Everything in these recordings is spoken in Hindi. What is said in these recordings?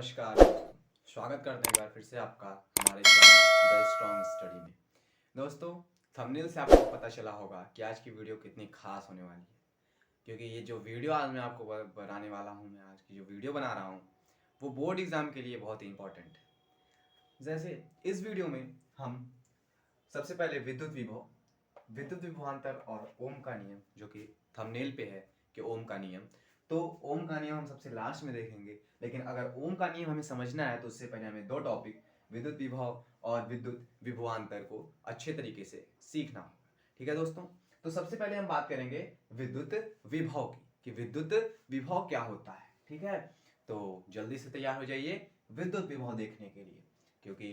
नमस्कार। स्वागत करते हैं एक बार फिर से आपका हमारे चैनल द स्ट्रॉन्ग स्टडी में। दोस्तों, थंबनेल से आपको पता चला होगा कि आज की वीडियो कितनी खास होने वाली है, क्योंकि ये जो वीडियो आज मैं आपको बनाने वाला हूँ, मैं आज की जो वीडियो बना रहा हूँ वो बोर्ड एग्ज़ाम के लिए बहुत ही इंपॉर्टेंट है। जैसे इस वीडियो में हम सबसे पहले विद्युत विभवांतर और ओम का नियम, जो कि थंबनेल पे है कि ओम का नियम, तो ओम का नियम हम सबसे लास्ट में देखेंगे। लेकिन अगर ओम का नियम हमें समझना है तो उससे पहले हमें दो टॉपिक, विद्युत विभव और विद्युत विभवांतर को अच्छे तरीके से सीखना होगा। ठीक है दोस्तों, तो सबसे पहले हम बात करेंगे विद्युत विभव की, कि विद्युत विभव क्या होता है। ठीक है, तो जल्दी से तैयार हो जाइए विद्युत विभव देखने के लिए, क्योंकि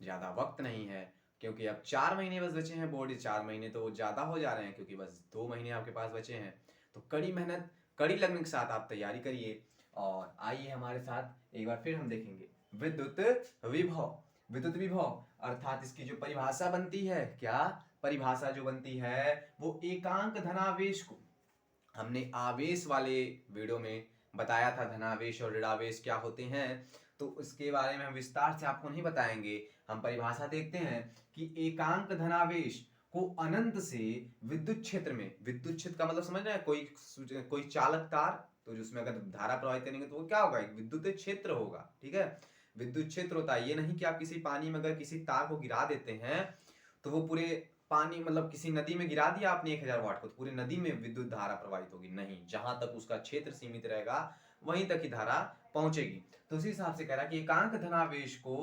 ज़्यादा वक्त नहीं है, क्योंकि अब 4 महीने बस बचे हैं। बोर्ड 4 महीने तो ज़्यादा हो जा रहे हैं, क्योंकि बस 2 महीने आपके पास बचे हैं। तो कड़ी मेहनत, कड़ी लगन के साथ आप तैयारी करिए और आइए हमारे साथ एक बार फिर हम देखेंगे विद्युत विभव। विद्युत विभव अर्थात इसकी जो परिभाषा बनती है, क्या परिभाषा जो बनती है वो एकांक धनावेश को, हमने आवेश वाले वीडियो में बताया था धनावेश और ऋणावेश क्या होते हैं, तो उसके बारे में हम विस्तार से आपको नहीं बताएंगे। हम परिभाषा देखते हैं कि एकांक धनावेश को अनंत से विद्युत क्षेत्र में, विद्युत क्षेत्र का मतलब समझ रहे हैं, कोई चालक तार, तो जिसमें अगर धारा प्रवाहित करेंगे तो वो क्या होगा, एक विद्युत क्षेत्र होगा। ठीक है, विद्युत क्षेत्र होता है, ये नहीं कि आप किसी पानी में अगर किसी तार को गिरा देते हैं तो वो पूरे पानी, मतलब किसी नदी में गिरा दिया आपने 1000 वाट को, तो पूरी नदी में विद्युत धारा प्रवाहित होगी नहीं, जहां तक उसका क्षेत्र सीमित रहेगा वहीं तक ही धारा पहुंचेगी। तो उसी हिसाब से कह रहा है कि एकांक धनावेश को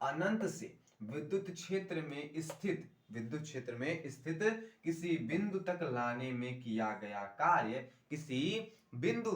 अनंत से विद्युत क्षेत्र में स्थित, विद्युत क्षेत्र में स्थित किसी बिंदु तक लाने में किया गया कार्य, किसी बिंदु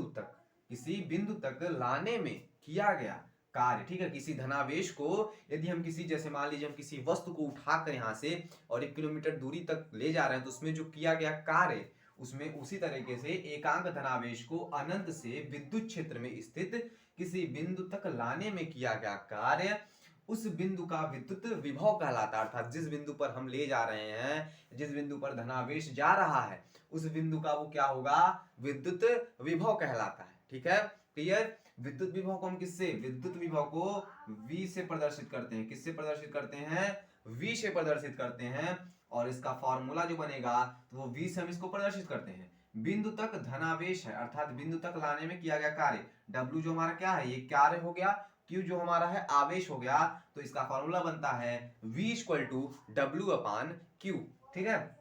तक लाने में किया गया कार्य। ठीक है, किसी धनावेश को यदि हम किसी, जैसे मान लीजिए हम किसी वस्तु को उठाकर यहाँ से और 1 किलोमीटर दूरी तक ले जा रहे हैं, तो उसमें जो किया गया कार्य, उसमें उसी तरीके से एकांक धनावेश को अनंत से विद्युत क्षेत्र में स्थित किसी बिंदु तक लाने में किया गया कार्य, उस बिंदु का विद्युत विभव कहलाता है। अर्थात जिस बिंदु पर हम ले जा रहे हैं, जिस बिंदु पर धनावेश जा रहा है, उस बिंदु का वो क्या होगा, विद्युत विभव कहलाता है। ठीक है, क्लियर। विद्युत विभव को हम किससे, विद्युत विभव को V से प्रदर्शित करते हैं। किससे प्रदर्शित करते हैं, V से प्रदर्शित करते हैं। और इसका फॉर्मूला जो बनेगा तो वो V से हम इसको प्रदर्शित करते हैं। बिंदु तक धनावेश है, अर्थात बिंदु तक लाने में किया गया कार्य। W जो हमारा क्या है, ये कार्य हो गया। Q जो हमारा है आवेश हो गया। तो इसका फॉर्मूला बनता है V equal to W upon Q। ठीक है,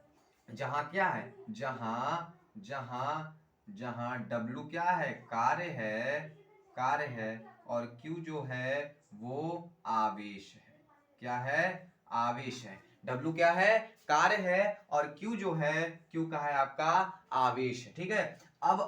जहां क्या है, जहां W क्या है, कार्य है और Q जो है वो आवेश है। क्या है, आवेश है। W क्या है, कार्य है, और Q जो है, Q का है आपका आवेश है। ठीक है, अब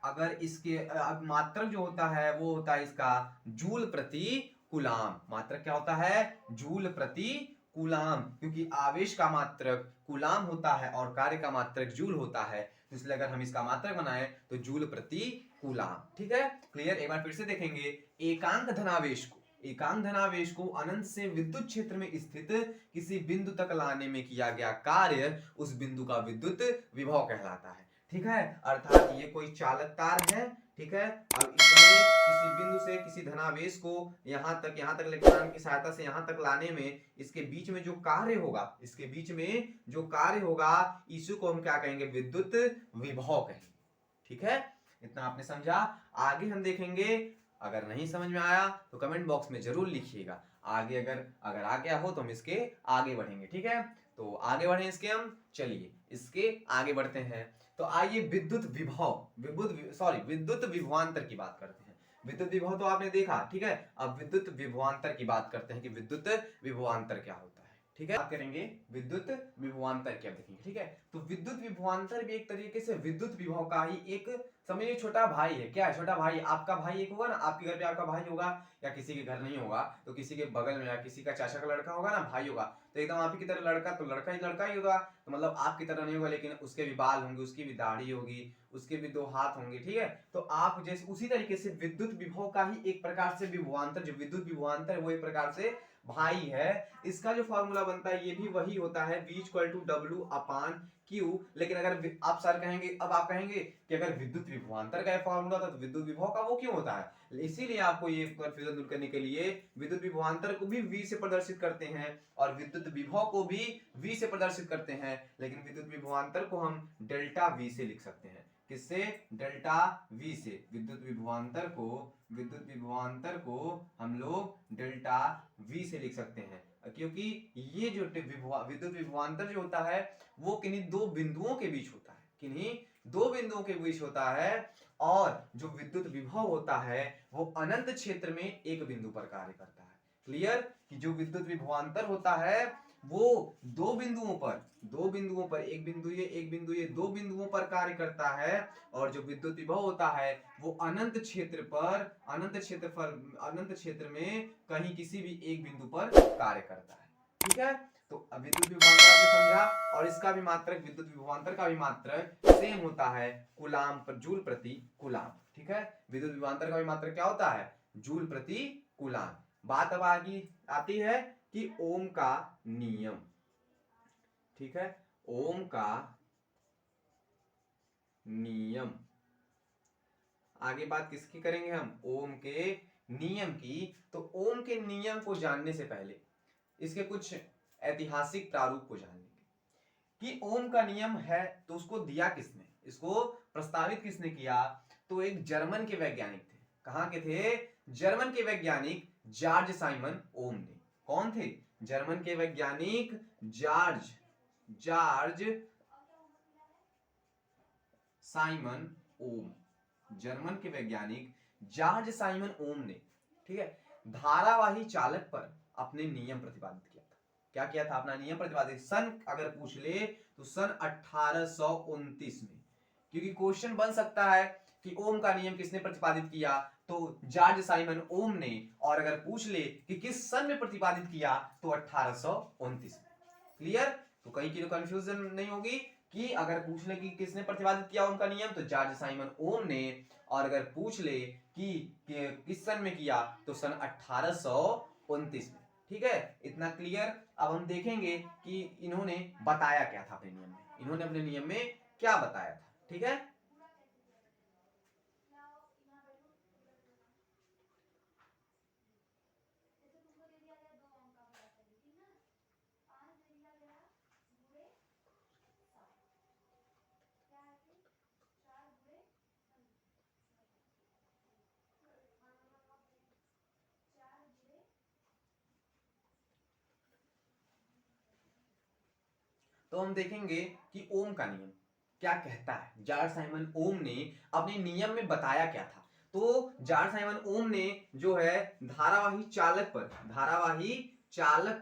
अगर इसके मात्रक जो होता है वो होता है इसका जूल प्रति कूलाम। मात्रक क्या होता है, जूल प्रति कूलाम, क्योंकि आवेश का मात्रक कूलाम होता है और कार्य का मात्रक जूल होता है, तो इसलिए अगर हम इसका मात्रक बनाए तो जूल प्रति कूलाम। ठीक है, क्लियर। एक बार फिर से देखेंगे, एकांक धनावेश को अनंत से विद्युत क्षेत्र में स्थित किसी बिंदु तक लाने में किया गया कार्य, उस बिंदु का विद्युत विभव कहलाता है। ठीक है, अर्थात ये कोई चालक तार है। ठीक है, अब इसमें किसी बिंदु से किसी धनावेश को यहां तक इलेक्ट्रॉन की सहायता से यहां तक लाने में इसके बीच में जो कार्य होगा, इसी को हम क्या कहेंगे, विद्युत विभव कहेंगे। ठीक है, इतना आपने समझा। आगे हम देखेंगे, अगर नहीं समझ में आया तो कमेंट बॉक्स में जरूर लिखिएगा। आगे अगर आ गया हो तो हम इसके आगे बढ़ेंगे। ठीक है, तो आगे बढ़े इसके हम, चलिए इसके आगे बढ़ते हैं। तो आइए विद्युत विभवांतर की बात करते हैं। विद्युत विभव तो आपने देखा। ठीक है, अब विद्युत विभवांतर की बात करते हैं कि विद्युत विभवांतर क्या होता है। ठीक है, बात करेंगे विद्युत विभवांतर क्या देखेंगे। ठीक है, तो विद्युत विभवांतर भी एक तरीके से विद्युत विभव का ही एक, समझिए छोटा भाई है। क्या है, छोटा भाई। आपका भाई एक होगा ना, आपके घर पे आपका भाई होगा, या किसी के घर नहीं होगा तो किसी के बगल में या किसी का चाचा का लड़का होगा ना, भाई होगा, तो एकदम आप ही की तरह लड़का, तो लड़का ही होगा। तो मतलब आपकी तरह नहीं होगा, लेकिन उसके भी बाल होंगे, उसकी भी दाढ़ी होगी, उसके भी 2 हाथ होंगे। ठीक है, तो आप जैसे उसी तरीके से विद्युत विभव का ही एक प्रकार से विभवांतर, जो विद्युत विभवांतर है वो एक प्रकार से भाई है, इसका जो फॉर्मूला बनता है ये भी वही होता है, V equal to W upon Q. लेकिन अगर आप सर कहेंगे, अब आप कहेंगे कि अगर विद्युत विभवांतर का फॉर्मूला था तो विद्युत विभव का वो क्यों होता है? इसीलिए आपको ये कंफ्यूजन दूर करने के लिए विद्युत विभवांतर को भी V से प्रदर्शित करते हैं और विद्युत विभव को भी V से प्रदर्शित करते हैं, लेकिन विद्युत विभवांतर को हम डेल्टा V से लिख सकते हैं। किससे? डेल्टा V से। विद्युत विभवांतर को हम लोग डेल्टा V से लिख सकते हैं, क्योंकि ये जो विद्युत विभवांतर जो होता है वो किन्हीं दो बिंदुओं के बीच होता है, किन्हीं दो बिंदुओं के बीच होता है, और जो विद्युत विभव होता है वो अनंत क्षेत्र में एक बिंदु पर कार्य करता है। क्लियर? कि जो विद्युत विभवांतर होता है वो दो बिंदुओं पर, एक बिंदु ये दो बिंदुओं पर कार्य करता है, और जो विद्युत विभव होता है वो अनंत क्षेत्र में कहीं किसी भी एक बिंदु पर कार्य करता है। ठीक है, तो विद्युत विभवांतर आपने समझा, और इसका भी मात्रक, विद्युत विभवांतर का भी मात्रक सेम होता है, कूलाम पर जूल प्रति कूलाम। ठीक है, विद्युत विभवांतर का भी मात्रक क्या होता है? जूल प्रति कूलाम। बात अब आती है कि ओम का नियम। ठीक है, ओम का नियम, आगे बात किसकी करेंगे हम? ओम के नियम की। तो ओम के नियम को जानने से पहले इसके कुछ ऐतिहासिक प्रारूप को जान लेंगे कि ओम का नियम है तो उसको दिया किसने, इसको प्रस्तावित किसने किया? तो एक जर्मन के वैज्ञानिक थे। कहां के थे? जर्मन के वैज्ञानिक जॉर्ज साइमन ओम ने। कौन थे? जर्मन के वैज्ञानिक जॉर्ज साइमन ओम। जर्मन के वैज्ञानिक जॉर्ज साइमन ओम ने, ठीक है, धारावाही चालक पर अपने नियम प्रतिपादित किया था। क्या किया था? अपना नियम प्रतिपादित। सन अगर पूछ ले तो सन 1829 में, क्योंकि क्वेश्चन बन सकता है कि ओम का नियम किसने प्रतिपादित किया, तो जॉर्ज साइमन ओम ने, और अगर पूछ ले कि किस सन में प्रतिपादित किया तो 1829 में। क्लियर? तो कहीं की तो कंफ्यूजन नहीं होगी कि अगर पूछ ले कि किसने प्रतिपादित किया ओम का नियम तो जॉर्ज साइमन ओम ने, और अगर पूछ ले कि किस सन में किया तो सन 1829 में। ठीक है, इतना क्लियर। अब हम देखेंगे कि इन्होंने बताया क्या था अपने नियम में, इन्होंने अपने नियम में क्या बताया था। ठीक है, तो हम देखेंगे कि ओम का नियम क्या कहता है। जॉर्ज साइमन ओम ने अपने नियम में बताया क्या था। तो जॉर्ज साइमन ओम ने जो है धारावाही चालक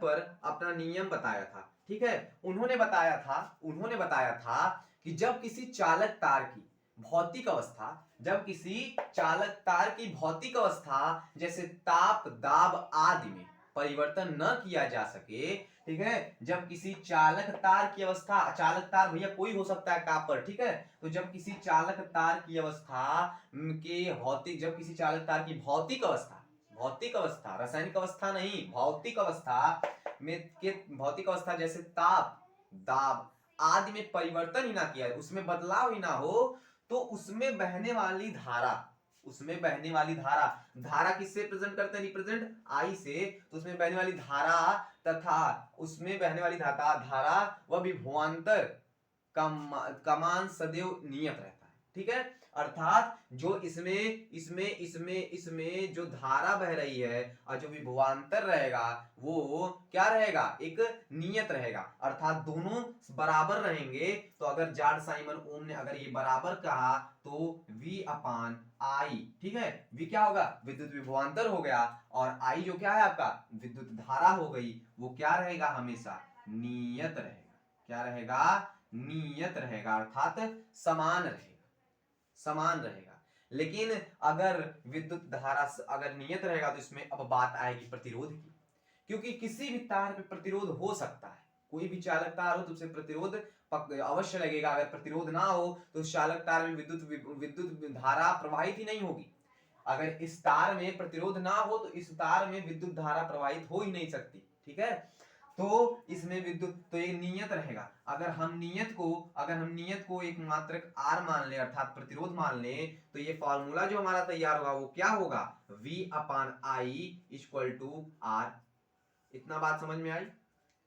पर अपना नियम बताया था। ठीक है, उन्होंने बताया था कि जब किसी चालक तार की भौतिक अवस्था जैसे ताप, दाब आदि में परिवर्तन न किया जा सके, ठीक है, जब किसी चालक तार की अवस्था, चालक तार भैया कोई हो सकता है कापर, ठीक है, तो जब किसी चालक तार की अवस्था जब किसी चालक तार की भौतिक अवस्था, रासायनिक अवस्था नहीं, भौतिक अवस्था जैसे ताप, दाब आदि में परिवर्तन ही ना किया, उसमें बदलाव ही ना हो, तो उसमें बहने वाली धारा किससे रिप्रेजेंट करते हैं? रिप्रेजेंट आई से। तो उसमें बहने वाली धारा तथा उसमें बहने वाली धारा व विभवांतर का मान सदैव नियत रहता है। ठीक है, अर्थात जो इसमें जो धारा बह रही है और जो विभवांतर रहेगा वो क्या रहेगा? एक नियत रहेगा, अर्थात दोनों बराबर रहेंगे। तो अगर जॉर्ज साइमन ओम ने अगर ये बराबर कहा तो V अपान आई, ठीक है, V क्या होगा? विद्युत विभवांतर हो गया, और I जो क्या है आपका? विद्युत धारा हो गई। वो क्या रहेगा? हमेशा नियत रहेगा। क्या रहेगा? नियत रहेगा, अर्थात समान रहेगा। लेकिन अगर विद्युत धारा अगर नियत रहेगा तो इसमें अब बात आएगी प्रतिरोध की, क्योंकि किसी भी तार पे प्रतिरोध हो सकता है। कोई भी चालक तार हो तो उसे प्रतिरोध अवश्य लगेगा। अगर प्रतिरोध ना हो तो उस चालक तार में विद्युत धारा प्रवाहित ही नहीं होगी। अगर इस तार में प्रतिरोध ना हो तो इस तार में विद्युत धारा प्रवाहित हो ही नहीं सकती। ठीक है, तो इसमें विद्युत, तो ये नियत रहेगा। अगर हम नियत को एक मात्रक R मान ले अर्थात प्रतिरोध मान ले, तो ये फॉर्मूला जो हमारा तैयार होगा वो क्या होगा, V upon I equal to R। इतना बात समझ में आई,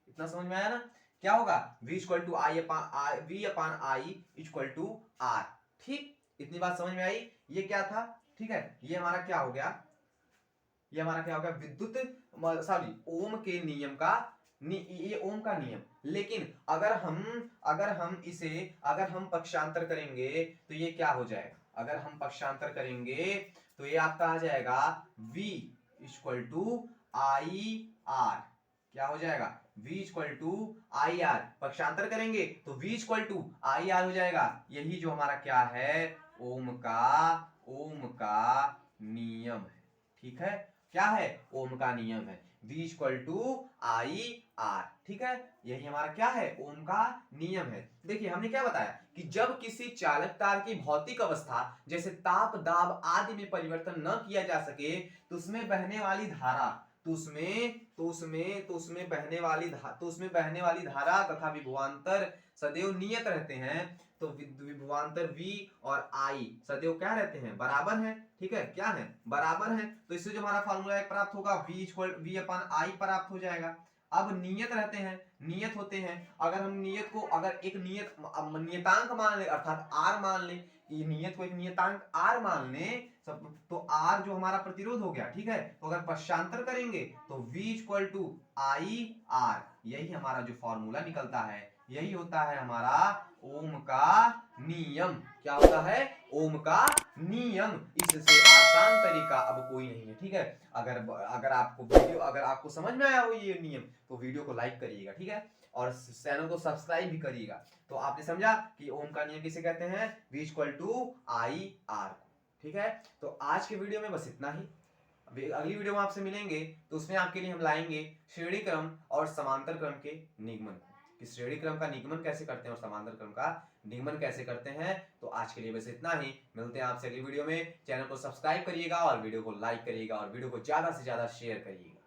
इतना समझ में आया ना, क्या होगा V equal to I upon I equal to R। ठीक, इतनी बात समझ में आई। ये क्या था, ठीक है, ये हमारा क्या हो गया, ये हमारा क्या हो गया, विद्युत सॉरी ओम के नियम का, ये ओम का नियम। लेकिन अगर हम पक्षांतर करेंगे तो ये क्या हो जाएगा, अगर हम पक्षांतर करेंगे तो ये आपका आ जाएगा V equal to I R. क्या हो जाएगा, V equal to I R. पक्षांतर करेंगे तो V equal to I R हो जाएगा। यही जो हमारा क्या है, ओम का नियम है। ठीक है, क्या है, ओम का नियम है, V equal to I R. ठीक है, यही हमारा क्या है, ओम का नियम है। देखिए हमने क्या बताया कि जब किसी चालक तार की भौतिक अवस्था जैसे ताप, दाब आदि में परिवर्तन न किया जा सके तो उसमें बहने वाली धारा धारा तथा विभवांतर सदैव नियत रहते हैं। तो विभवांतर V और I सदैव क्या रहते हैं, बराबर हैं। ठीक है, क्या है, बराबर हैं। तो इससे जो हमारा फार्मूला एक प्राप्त होगा V अपान I प्राप्त हो जाएगा। अब नियत रहते हैं, नियत होते हैं। अगर हम नियत को अगर एक नियतांक मान ले अर्थात R मान ले, कि नियत को एक नियतांक R मान ले तो R जो हमारा प्रतिरोध हो गया। ठीक है, तो अगर पक्षांतर करेंगे तो V equal to I R. यही हमारा जो फॉर्मूला निकलता है, यही होता है हमारा ओम का नियम। क्या होता है, ओम का नियम। इससे आसान तरीका अब कोई नहीं है। ठीक है, अगर आपको समझ में आया हो ये नियम तो वीडियो को लाइक करिएगा। ठीक है, और चैनल को सब्सक्राइब भी करिएगा। तो आपने समझा कि ओम का नियम किसे कहते हैं, V equal to I R. ठीक है, तो आज के वीडियो में बस इतना ही। अगली वीडियो में आपसे मिलेंगे तो उसमें आपके लिए हम लाएंगे श्रेणी क्रम और समांतर क्रम के निगमन को, कि श्रेणी क्रम का निगमन कैसे करते हैं और समांतर क्रम का निगमन कैसे करते हैं। तो आज के लिए बस इतना ही, मिलते हैं आपसे अगली वीडियो में। चैनल को सब्सक्राइब करिएगा और वीडियो को लाइक करिएगा और वीडियो को ज्यादा से ज्यादा शेयर करिएगा।